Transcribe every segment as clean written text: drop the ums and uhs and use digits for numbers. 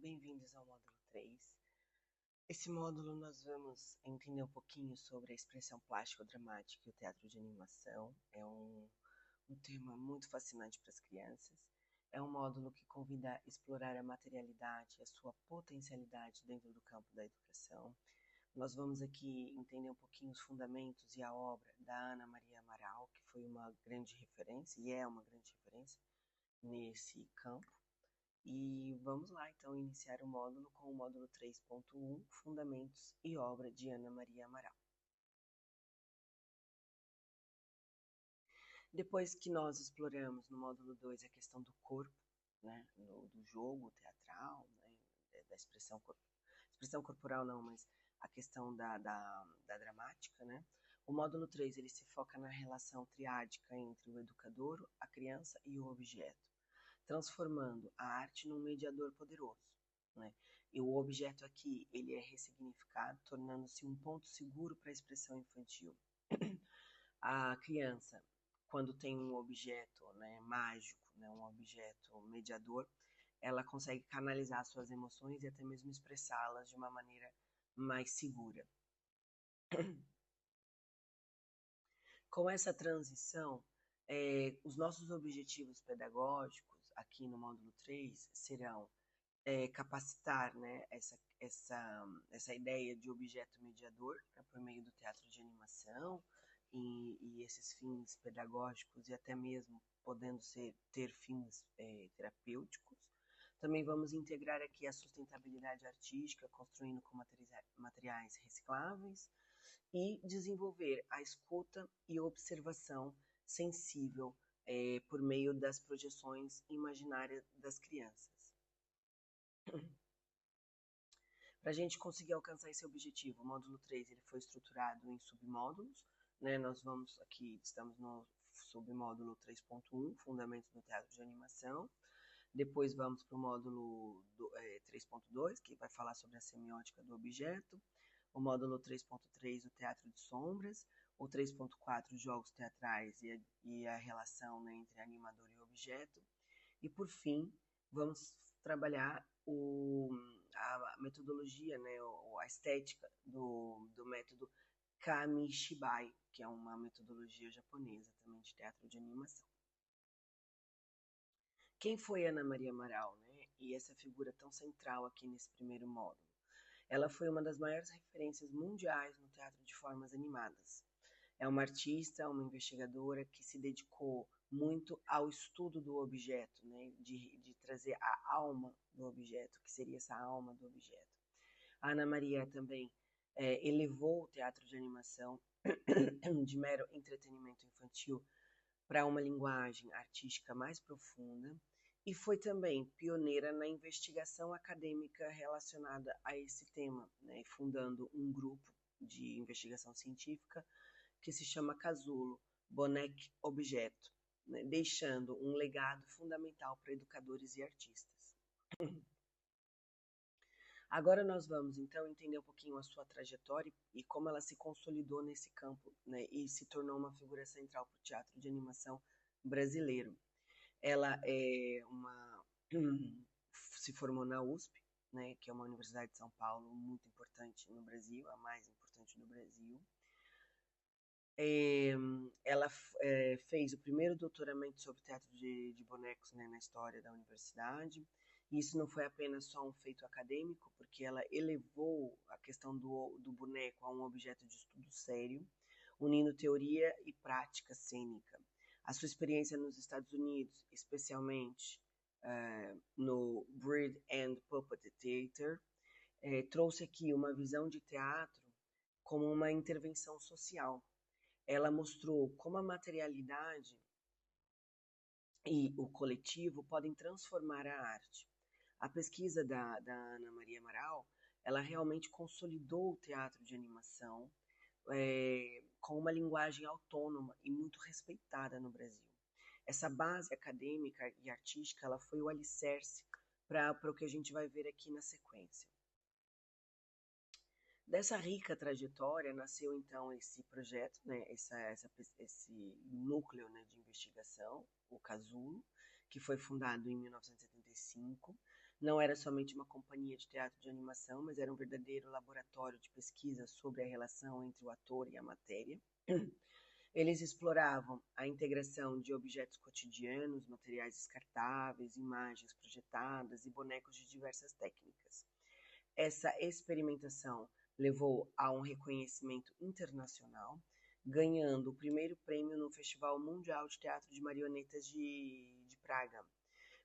bem-vindos ao módulo 3. Esse módulo nós vamos entender um pouquinho sobre a expressão plástico-dramática e o teatro de animação. É um tema muito fascinante para as crianças. É um módulo que convida a explorar a materialidade e a sua potencialidade dentro do campo da educação. Nós vamos aqui entender um pouquinho os fundamentos e a obra da Ana Maria Amaral, que foi uma grande referência e é uma grande referência nesse campo. E vamos lá, então, iniciar o módulo com o módulo 3.1, Fundamentos e Obra de Ana Maria Amaral. Depois que nós exploramos no módulo 2 a questão do corpo, né, do jogo teatral, né, da expressão corporal não, mas a questão da dramática, né, o módulo 3 ele se foca na relação triádica entre o educador, a criança e o objeto, transformando a arte num mediador poderoso, né? E o objeto aqui ele é ressignificado, tornando-se um ponto seguro para a expressão infantil. A criança, quando tem um objeto, né, mágico, né, um objeto mediador, ela consegue canalizar suas emoções e até mesmo expressá-las de uma maneira mais segura. Com essa transição, os nossos objetivos pedagógicos aqui no módulo 3 serão capacitar, né, essa ideia de objeto mediador, né, por meio do teatro de animação e esses fins pedagógicos e até mesmo podendo ter fins terapêuticos. Também vamos integrar aqui a sustentabilidade artística, construindo com materiais recicláveis e desenvolver a escuta e observação sensível por meio das projeções imaginárias das crianças. Para a gente conseguir alcançar esse objetivo, o módulo 3 ele foi estruturado em submódulos, né? Nós vamos aqui, estamos no submódulo 3.1, Fundamentos do Teatro de Animação. Depois vamos para o módulo 3.2, que vai falar sobre a semiótica do objeto. O módulo 3.3, o Teatro de Sombras. O 3.4, Jogos Teatrais e a relação, né, entre animador e objeto. E, por fim, vamos trabalhar a metodologia, né, a estética do método Kamishibai, que é uma metodologia japonesa também de teatro de animação. Quem foi Ana Maria Amaral, né? E essa figura tão central aqui nesse primeiro módulo? Ela foi uma das maiores referências mundiais no teatro de formas animadas. É uma artista, uma investigadora que se dedicou muito ao estudo do objeto, né? de trazer a alma do objeto, que seria essa alma do objeto. A Ana Maria também elevou o teatro de animação de mero entretenimento infantil para uma linguagem artística mais profunda e foi também pioneira na investigação acadêmica relacionada a esse tema, né, fundando um grupo de investigação científica que se chama Casulo, Boneco Objeto, né, deixando um legado fundamental para educadores e artistas. Agora nós vamos, então, entender um pouquinho a sua trajetória e como ela se consolidou nesse campo, né, e se tornou uma figura central para o teatro de animação brasileiro. Ela se formou na USP, né, que é uma universidade de São Paulo muito importante no Brasil, a mais importante do Brasil. Ela fez o primeiro doutoramento sobre teatro de bonecos, né, na história da universidade. E isso não foi apenas só um feito acadêmico, porque ela elevou a questão do boneco a um objeto de estudo sério, unindo teoria e prática cênica. A sua experiência nos Estados Unidos, especialmente no Breed and Puppet Theater, trouxe aqui uma visão de teatro como uma intervenção social. Ela mostrou como a materialidade e o coletivo podem transformar a arte. A pesquisa da Ana Maria Amaral, ela realmente consolidou o teatro de animação com uma linguagem autônoma e muito respeitada no Brasil. Essa base acadêmica e artística, ela foi o alicerce para o que a gente vai ver aqui na sequência. Dessa rica trajetória nasceu então esse projeto, né, esse núcleo, né, de investigação, o Casulo, que foi fundado em 1975, Não era somente uma companhia de teatro de animação, mas era um verdadeiro laboratório de pesquisa sobre a relação entre o ator e a matéria. Eles exploravam a integração de objetos cotidianos, materiais descartáveis, imagens projetadas e bonecos de diversas técnicas. Essa experimentação levou a um reconhecimento internacional, ganhando o primeiro prêmio no Festival Mundial de Teatro de Marionetas de Praga.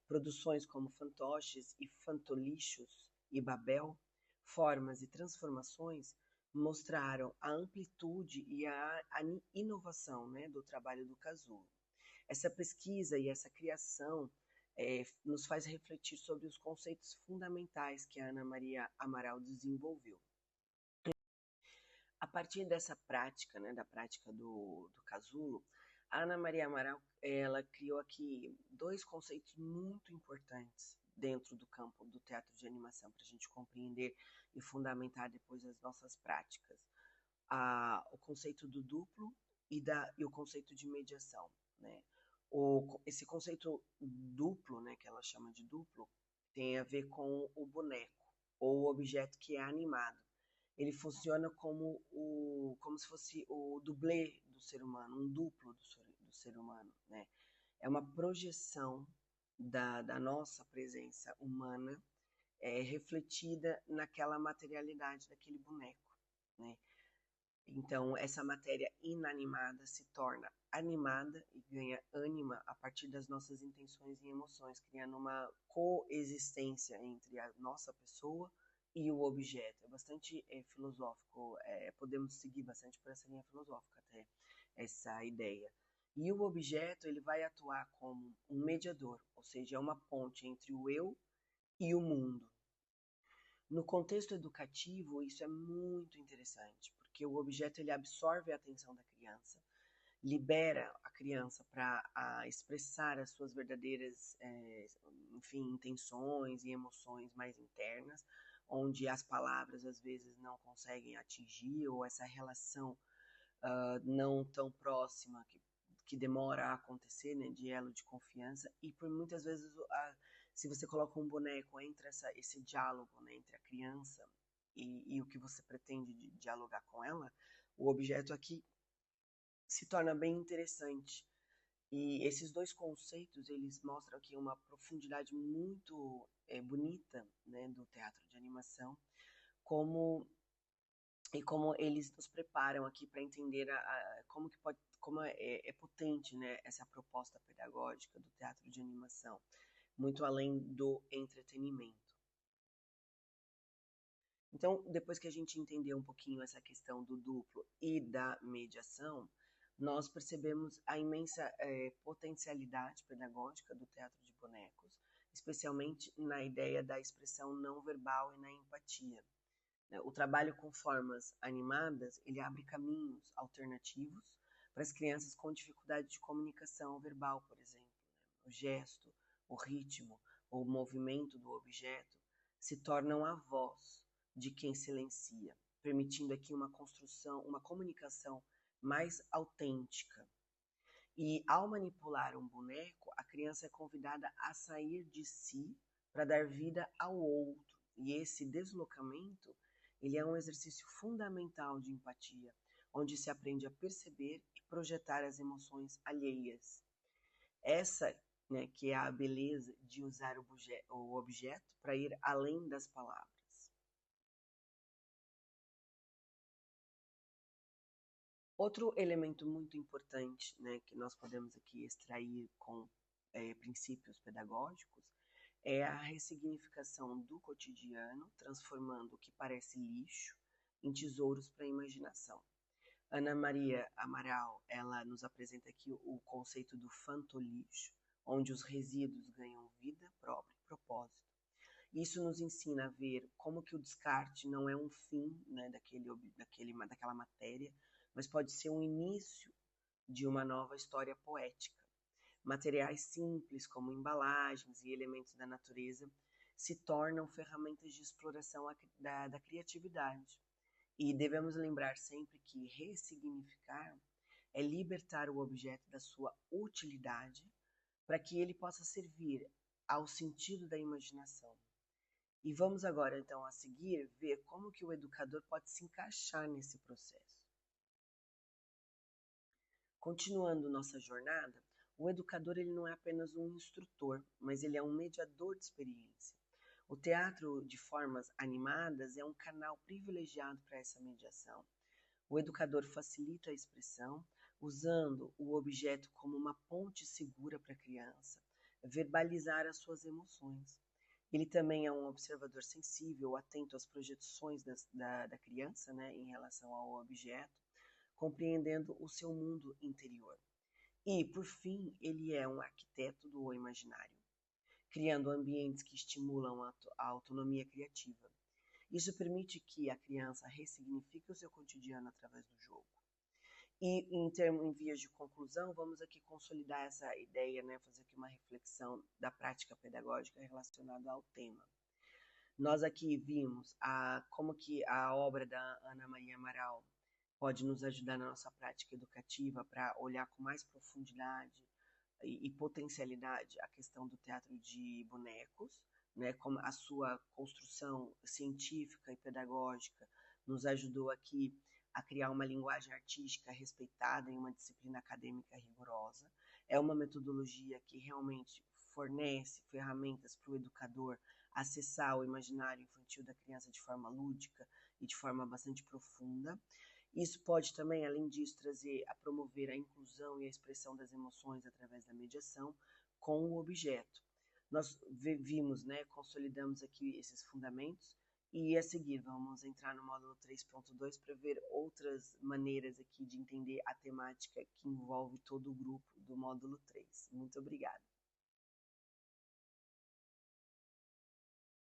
Produções como Fantoches e Fantolichos e Babel, Formas e Transformações, mostraram a amplitude e a inovação, né, do trabalho do Casulo. Essa pesquisa e essa criação nos faz refletir sobre os conceitos fundamentais que a Ana Maria Amaral desenvolveu. A partir dessa prática, né, da prática do casulo, a Ana Maria Amaral ela criou aqui dois conceitos muito importantes dentro do campo do teatro de animação para a gente compreender e fundamentar depois as nossas práticas. O conceito do duplo e o conceito de mediação, né? Esse conceito duplo, né, que ela chama de duplo, tem a ver com o boneco ou o objeto que é animado. Ele funciona como se fosse o dublê do ser humano, um duplo do ser humano, né? É uma projeção da nossa presença humana refletida naquela materialidade daquele boneco, né? Então, essa matéria inanimada se torna animada e ganha ânima a partir das nossas intenções e emoções, criando uma coexistência entre a nossa pessoa e o objeto. É bastante filosófico, podemos seguir bastante por essa linha filosófica até essa ideia. E o objeto ele vai atuar como um mediador, ou seja, é uma ponte entre o eu e o mundo. No contexto educativo, isso é muito interessante, porque o objeto ele absorve a atenção da criança, libera a criança para expressar as suas verdadeiras, enfim, intenções e emoções mais internas, onde as palavras às vezes não conseguem atingir, ou essa relação não tão próxima que demora a acontecer, né, de elo de confiança, e por muitas vezes se você coloca um boneco entre esse diálogo, né, entre a criança e o que você pretende dialogar com ela, o objeto aqui se torna bem interessante. E esses dois conceitos, eles mostram aqui uma profundidade muito bonita, né, do teatro de animação, como como eles nos preparam aqui para entender como é potente, né, essa proposta pedagógica do teatro de animação, muito além do entretenimento. Então, depois que a gente entendeu um pouquinho essa questão do duplo e da mediação, nós percebemos a imensa potencialidade pedagógica do teatro de bonecos, especialmente na ideia da expressão não verbal e na empatia. O trabalho com formas animadas, ele abre caminhos alternativos para as crianças com dificuldade de comunicação verbal, por exemplo. O gesto, o ritmo, ou o movimento do objeto se tornam a voz de quem silencia, permitindo aqui uma construção, uma comunicação mais autêntica. E ao manipular um boneco, a criança é convidada a sair de si para dar vida ao outro. E esse deslocamento ele é um exercício fundamental de empatia, onde se aprende a perceber e projetar as emoções alheias. Essa, né, que é a beleza de usar o objeto para ir além das palavras. Outro elemento muito importante, né, que nós podemos aqui extrair com princípios pedagógicos é a ressignificação do cotidiano, transformando o que parece lixo em tesouros para a imaginação. Ana Maria Amaral, ela nos apresenta aqui o conceito do fantolixo, onde os resíduos ganham vida própria e propósito. Isso nos ensina a ver como que o descarte não é um fim, né, daquela matéria, mas pode ser um início de uma nova história poética. Materiais simples, como embalagens e elementos da natureza, se tornam ferramentas de exploração da criatividade. E devemos lembrar sempre que ressignificar é libertar o objeto da sua utilidade para que ele possa servir ao sentido da imaginação. E vamos agora, então, a seguir, ver como que o educador pode se encaixar nesse processo. Continuando nossa jornada, o educador ele não é apenas um instrutor, mas ele é um mediador de experiência. O teatro de formas animadas é um canal privilegiado para essa mediação. O educador facilita a expressão, usando o objeto como uma ponte segura para a criança, verbalizar as suas emoções. Ele também é um observador sensível, atento às projeções da criança, né, em relação ao objeto, compreendendo o seu mundo interior. E, por fim, ele é um arquiteto do imaginário, criando ambientes que estimulam a autonomia criativa. Isso permite que a criança ressignifique o seu cotidiano através do jogo. E em vias de conclusão, vamos aqui consolidar essa ideia, né, fazer aqui uma reflexão da prática pedagógica relacionada ao tema. Nós aqui vimos como que a obra da Ana Maria Amaral pode nos ajudar na nossa prática educativa para olhar com mais profundidade e potencialidade a questão do teatro de bonecos, né, como a sua construção científica e pedagógica nos ajudou aqui a criar uma linguagem artística respeitada em uma disciplina acadêmica rigorosa. É uma metodologia que realmente fornece ferramentas para o educador acessar o imaginário infantil da criança de forma lúdica e de forma bastante profunda. Isso pode também, além disso, trazer a promover a inclusão e a expressão das emoções através da mediação com o objeto. Nós vimos, né, consolidamos aqui esses fundamentos e a seguir vamos entrar no módulo 3.2 para ver outras maneiras aqui de entender a temática que envolve todo o grupo do módulo 3. Muito obrigada.